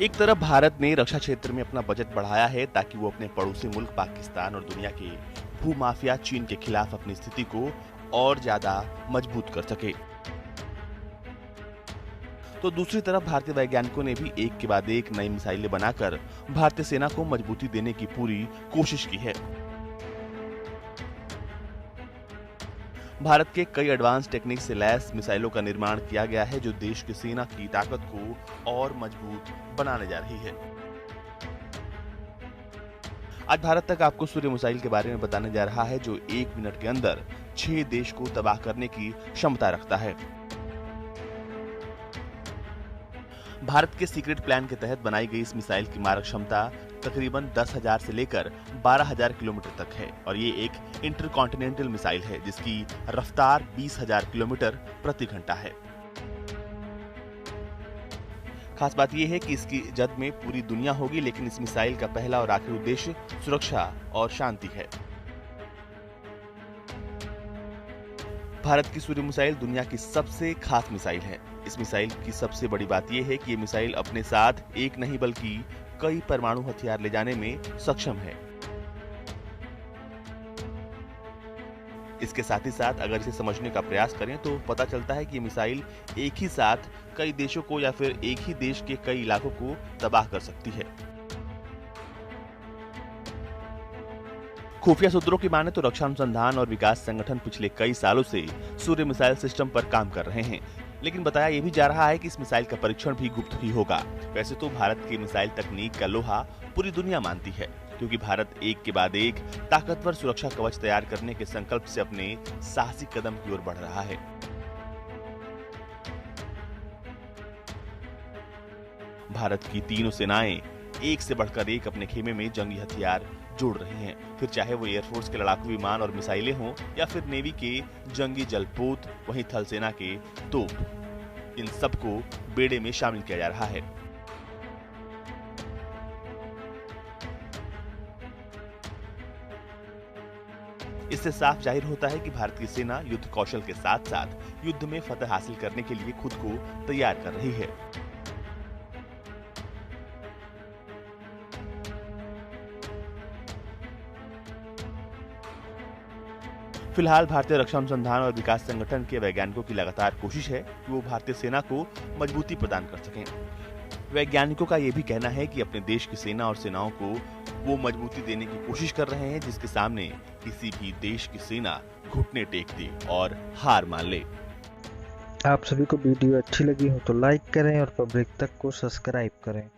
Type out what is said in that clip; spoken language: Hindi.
एक तरफ भारत ने रक्षा क्षेत्र में अपना बजट बढ़ाया है ताकि वो अपने पड़ोसी मुल्क पाकिस्तान और दुनिया के भूमाफिया चीन के खिलाफ अपनी स्थिति को और ज्यादा मजबूत कर सके। तो दूसरी तरफ भारतीय वैज्ञानिकों ने भी एक के बाद एक नई मिसाइलें बनाकर भारतीय सेना को मजबूती देने की पूरी कोशिश की है। भारत के कई एडवांस टेक्निक से लैस मिसाइलों का निर्माण किया गया है जो देश की सेना की ताकत को और मजबूत बनाने जा रही है। आज भारत तक आपको सूर्य मिसाइल के बारे में बताने जा रहा है जो 1 मिनट के अंदर 6 देश को तबाह करने की क्षमता रखता है। भारत के सीक्रेट प्लान के तहत बनाई गई इस मिसाइल की मारक क्षमता तकरीबन 10,000 से लेकर 12,000 किलोमीटर तक है और ये एक इंटरकॉन्टिनेंटल मिसाइल है जिसकी रफ्तार 20,000 किलोमीटर प्रति घंटा है। खास बात यह है कि इसकी जद में पूरी दुनिया होगी, लेकिन इस मिसाइल का पहला और आखिरी उद्देश्य सुरक्षा और शांति है। भारत की सूर्य मिसाइल दुनिया की सबसे खास मिसाइल है। इस मिसाइल की सबसे बड़ी बात यह है कि ये मिसाइल अपने साथ एक नहीं बल्कि कई परमाणु हथियार ले जाने में सक्षम है। इसके साथ ही साथ अगर इसे समझने का प्रयास करें तो पता चलता है कि ये मिसाइल एक ही साथ कई देशों को या फिर एक ही देश के कई इलाकों को तबाह कर सकती है। खुफिया सूत्रों की माने तो रक्षा अनुसंधान और विकास संगठन पिछले कई सालों से सूर्य मिसाइल सिस्टम पर काम कर रहे हैं, लेकिन बताया यह भी जा रहा है कि इस मिसाइल का परीक्षण भी गुप्त ही होगा। वैसे तो भारत की मिसाइल तकनीक का लोहा पूरी दुनिया मानती है, क्योंकि भारत एक के बाद एक ताकतवर सुरक्षा कवच तैयार करने के संकल्प से अपने साहसिक कदम की ओर बढ़ रहा है। भारत की तीनों सेनाएं एक से बढ़कर एक अपने खेमे में जंगी हथियार जोड़ रही हैं, फिर चाहे वो एयरफोर्स के लड़ाकू विमान और मिसाइलें हों या फिर नेवी के जंगी जलपोत, वहीं थल सेना के तोप, इन सबको बेड़े में शामिल किया जा रहा है। इससे साफ जाहिर होता है कि भारत की सेना युद्ध कौशल के साथ साथ युद्ध में फतह हासिल करने के लिए खुद को तैयार कर रही है। फिलहाल भारतीय रक्षा अनुसंधान और विकास संगठन के वैज्ञानिकों की लगातार कोशिश है कि वो भारतीय सेना को मजबूती प्रदान कर सकें। वैज्ञानिकों का यह भी कहना है कि अपने देश की सेना और सेनाओं को वो मजबूती देने की कोशिश कर रहे हैं जिसके सामने किसी भी देश की सेना घुटने टेक दे और हार मान ले। आप सभी को वीडियो अच्छी लगी हो तो लाइक करें और पब्लिक तक को सब्सक्राइब करें।